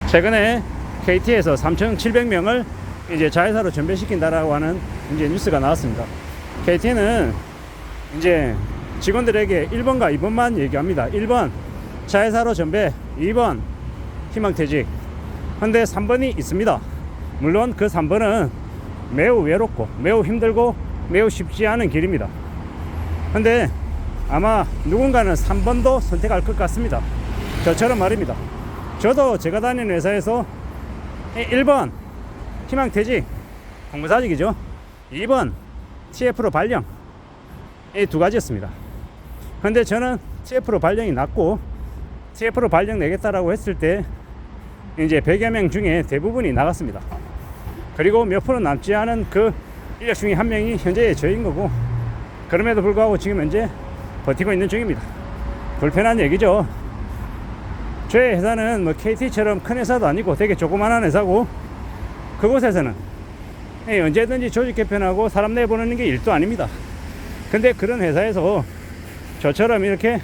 최근에 KT에서 3,700명을 이제 자회사로 전배시킨다라고 하는 이제 뉴스가 나왔습니다. KT는 이제 직원들에게 1번과 2번만 얘기합니다. 1번 자회사로 전배, 2번 희망퇴직. 근데 3번이 있습니다. 물론 그 3번은 매우 외롭고 매우 힘들고 매우 쉽지 않은 길입니다. 근데 아마 누군가는 3번도 선택할 것 같습니다. 저처럼 말입니다. 저도 제가 다니는 회사에서 1번 희망퇴직 공무사직이죠. 2번 TF로 발령, 이 두 가지였습니다. 근데 저는 TF로 발령이 났고, TF로 발령 내겠다라고 했을 때 이제 100여 명 중에 대부분이 나갔습니다. 그리고 몇 프로 남지 않은 그 인력 중에 한 명이 현재 저인 거고, 그럼에도 불구하고 지금 현재 버티고 있는 중입니다. 불편한 얘기죠. 저희 회사는 뭐 KT처럼 큰 회사도 아니고 되게 조그만한 회사고, 그곳에서는 언제든지 조직 개편하고 사람 내보내는 게 일도 아닙니다. 근데 그런 회사에서 저처럼 이렇게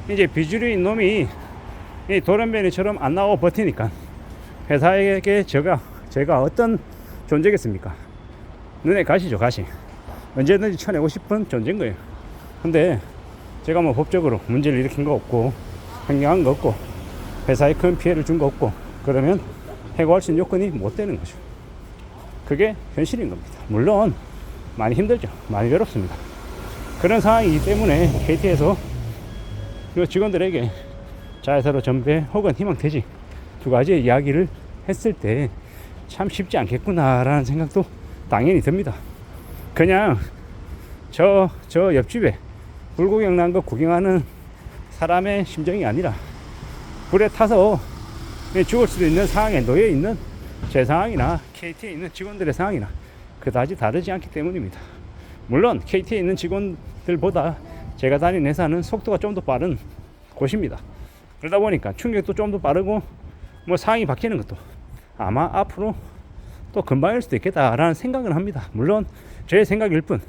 이제 비주류인 놈이 이 돌연변이처럼 안 나오고 버티니까 회사에게 제가 어떤 존재겠습니까? 눈에 가시죠, 가시. 언제든지 쳐내고 싶은 존재인 거예요. 근데 제가 뭐 법적으로 문제를 일으킨 거 없고 횡령한 거 없고 회사에 큰 피해를 준 거 없고, 그러면 해고할 수 있는 요건이 못 되는 거죠. 그게 현실인 겁니다. 물론 많이 힘들죠. 많이 외롭습니다. 그런 상황이기 때문에 KT에서 직원들에게 자회사로 전배 혹은 희망퇴직 두 가지의 이야기를 했을 때 참 쉽지 않겠구나라는 생각도 당연히 듭니다. 그냥 저 옆집에 불구경 난 거 구경하는 사람의 심정이 아니라 불에 타서 죽을 수도 있는 상황에 놓여 있는 제 상황이나 KT에 있는 직원들의 상황이나 그다지 다르지 않기 때문입니다. 물론 KT에 있는 직원들보다 제가 다니는 회사는 속도가 좀 더 빠른 곳입니다. 그러다 보니까 충격도 좀 더 빠르고 뭐 상황이 바뀌는 것도 아마 앞으로 또 금방일 수도 있겠다라는 생각을 합니다. 물론 제 생각일 뿐,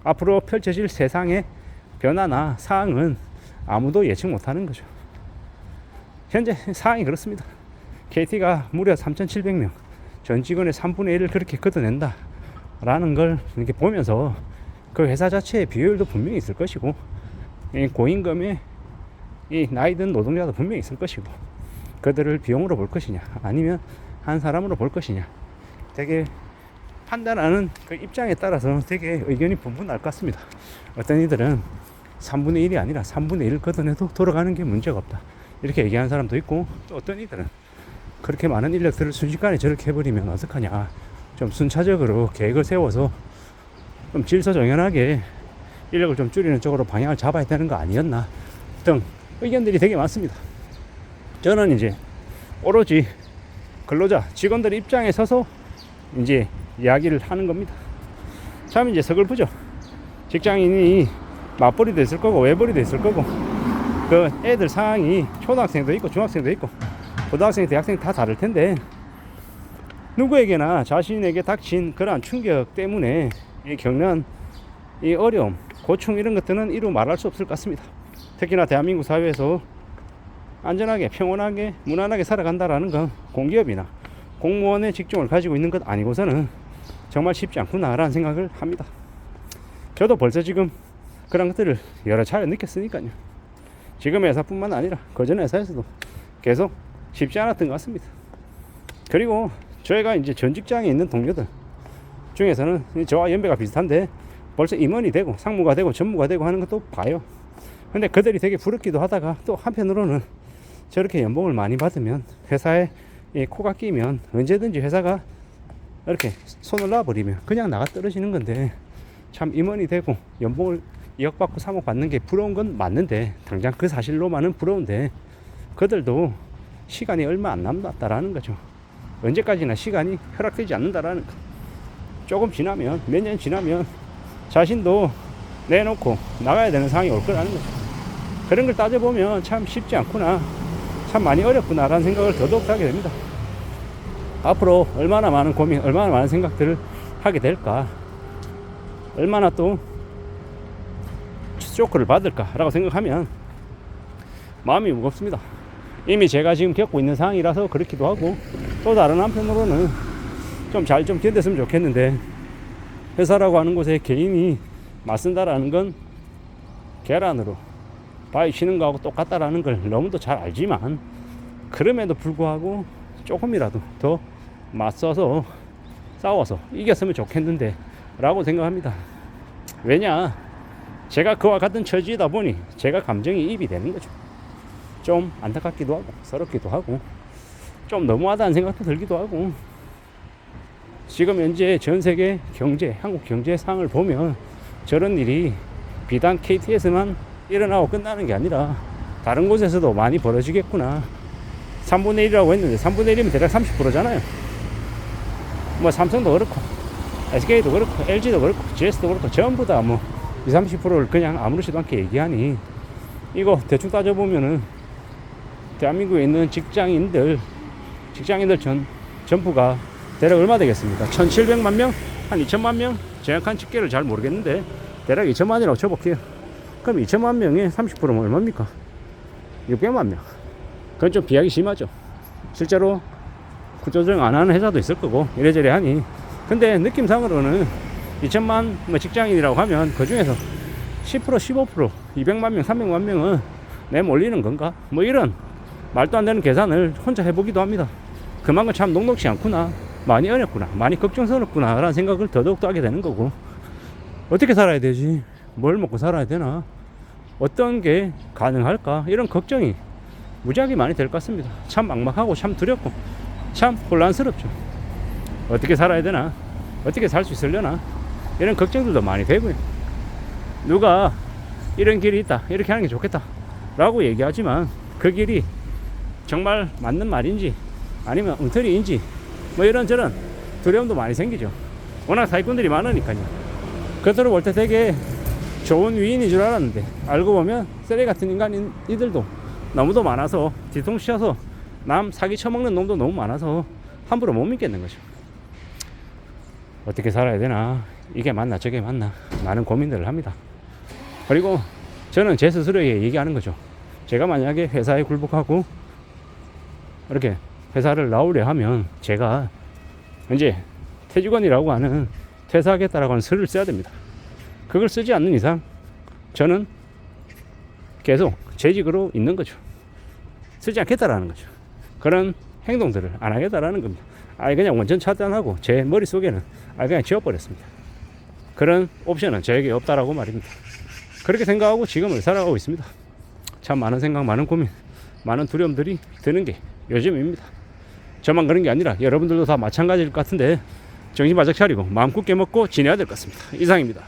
앞으로 펼쳐질 세상의 변화나 상황은 아무도 예측 못하는 거죠. 현재 상황이 그렇습니다. KT가 무려 3,700명 전 직원의 3분의 1을 그렇게 걷어낸다 라는 걸 이렇게 보면서 그 회사 자체의 비효율도 분명히 있을 것이고, 이 고임금의 이 나이 든 노동자도 분명히 있을 것이고, 그들을 비용으로 볼 것이냐 아니면 한 사람으로 볼 것이냐, 되게 판단하는 그 입장에 따라서 되게 의견이 분분할 것 같습니다. 어떤 이들은 3분의 1이 아니라 3분의 1을 걷어내도 돌아가는 게 문제가 없다 이렇게 얘기하는 사람도 있고, 또 어떤 이들은 그렇게 많은 인력들을 순식간에 저렇게 해버리면 어떡하냐, 좀 순차적으로 계획을 세워서 좀 질서정연하게 인력을 좀 줄이는 쪽으로 방향을 잡아야 되는 거 아니었나 등 의견들이 되게 많습니다. 저는 이제 오로지 근로자 직원들 입장에 서서 이제 이야기를 하는 겁니다. 참 이제 서글프죠. 직장인이 맞벌이도 있을 거고 외벌이도 있을 거고, 그 애들 상황이 초등학생도 있고 중학생도 있고 고등학생, 대학생 다 다를 텐데, 누구에게나 자신에게 닥친 그러한 충격 때문에 겪는 이 어려움, 고충 이런 것들은 이루 말할 수 없을 것 같습니다. 특히나 대한민국 사회에서 안전하게 평온하게 무난하게 살아간다라는 건 공기업이나 공무원의 직종을 가지고 있는 것 아니고서는 정말 쉽지 않구나라는 생각을 합니다. 저도 벌써 지금 그런 것들을 여러 차례 느꼈으니까요. 지금 회사뿐만 아니라 그전 회사에서도 계속 쉽지 않았던 것 같습니다. 그리고 저희가 이제 전 직장에 있는 동료들 중에서는 저와 연배가 비슷한데 벌써 임원이 되고 상무가 되고 전무가 되고 하는 것도 봐요. 근데 그들이 되게 부럽기도 하다가, 또 한편으로는 저렇게 연봉을 많이 받으면 회사에 코가 끼면 언제든지 회사가 이렇게 손을 놔버리면 그냥 나가 떨어지는 건데, 참 임원이 되고 연봉을 2억 받고 3억 받는 게 부러운 건 맞는데, 당장 그 사실로만은 부러운데, 그들도 시간이 얼마 안 남았다라는 거죠. 언제까지나 시간이 허락되지 않는다라는 거. 조금 지나면, 몇 년 지나면 자신도 내놓고 나가야 되는 상황이 올 거라는 거죠. 그런 걸 따져보면 참 쉽지 않구나, 참 많이 어렵구나 라는 생각을 더더욱 하게 됩니다. 앞으로 얼마나 많은 고민, 얼마나 많은 생각들을 하게 될까, 얼마나 또 쇼크를 받을까 라고 생각하면 마음이 무겁습니다. 이미 제가 지금 겪고 있는 상황이라서 그렇기도 하고, 또 다른 한편으로는 좀 잘 좀 견뎠으면 좋겠는데, 회사라고 하는 곳에 개인이 맞선다라는 건 계란으로 바위 치는 거하고 똑같다라는 걸 너무도 잘 알지만, 그럼에도 불구하고 조금이라도 더 맞서서 싸워서 이겼으면 좋겠는데 라고 생각합니다. 왜냐, 제가 그와 같은 처지이다 보니 제가 감정이 입이 되는 거죠. 좀 안타깝기도 하고 서럽기도 하고 좀 너무하다는 생각도 들기도 하고, 지금 현재 전 세계 경제, 한국 경제 상황을 보면 저런 일이 비단 KT에서만 일어나고 끝나는 게 아니라 다른 곳에서도 많이 벌어지겠구나. 3분의 1이라고 했는데 3분의 1이면 대략 30%잖아요. 뭐 삼성도 그렇고 SK도 그렇고 LG도 그렇고 GS도 그렇고 전부 다 뭐 20, 30%를 그냥 아무렇지도 않게 얘기하니, 이거 대충 따져보면은 대한민국에 있는 직장인들 전부가 대략 얼마 되겠습니까? 1700만 명? 한 2000만 명? 정확한 집계를 잘 모르겠는데 대략 2000만이라고 쳐볼게요. 그럼 2000만 명에 30%면 얼마입니까? 600만 명. 그건 좀 비하기 심하죠. 실제로 구조조정 안 하는 회사도 있을 거고 이래저래 하니, 근데 느낌상으로는 2000만 뭐 직장인이라고 하면 그 중에서 10%, 15%, 200만 명, 300만 명은 내몰리는 건가? 뭐 이런 말도 안 되는 계산을 혼자 해보기도 합니다. 그만큼 참 녹록지 않구나, 많이 어렵구나, 많이 걱정스럽구나 라는 생각을 더더욱더 하게 되는 거고, 어떻게 살아야 되지? 뭘 먹고 살아야 되나? 어떤 게 가능할까? 이런 걱정이 무지하게 많이 될 것 같습니다. 참 막막하고 참 두렵고 참 혼란스럽죠. 어떻게 살아야 되나? 어떻게 살 수 있으려나? 이런 걱정들도 많이 되고요. 누가 이런 길이 있다, 이렇게 하는 게 좋겠다 라고 얘기하지만 그 길이 정말 맞는 말인지 아니면 엉터리인지 뭐 이런저런 두려움도 많이 생기죠. 워낙 사기꾼들이 많으니까요. 겉으로 볼 때 되게 좋은 위인인 줄 알았는데 알고 보면 쓰레기 같은 인간이들도 너무도 많아서, 뒤통수쳐서 남 사기 쳐먹는 놈도 너무 많아서 함부로 못 믿겠는 거죠. 어떻게 살아야 되나, 이게 맞나 저게 맞나 많은 고민들을 합니다. 그리고 저는 제 스스로에게 얘기하는 거죠. 제가 만약에 회사에 굴복하고 이렇게 회사를 나오려 하면 제가 이제 퇴직원이라고 하는 퇴사하겠다라고 하는 서류를 써야 됩니다. 그걸 쓰지 않는 이상 저는 계속 재직으로 있는 거죠. 쓰지 않겠다라는 거죠. 그런 행동들을 안 하겠다라는 겁니다. 그냥 원천 차단하고 제 머릿속에는 그냥 지워버렸습니다. 그런 옵션은 저에게 없다라고 말입니다. 그렇게 생각하고 지금을 살아가고 있습니다. 참 많은 생각, 많은 고민, 많은 두려움들이 드는 게 요즘입니다. 저만 그런 게 아니라 여러분들도 다 마찬가지일 것 같은데 정신 바짝 차리고 마음 굳게 먹고 지내야 될 것 같습니다. 이상입니다.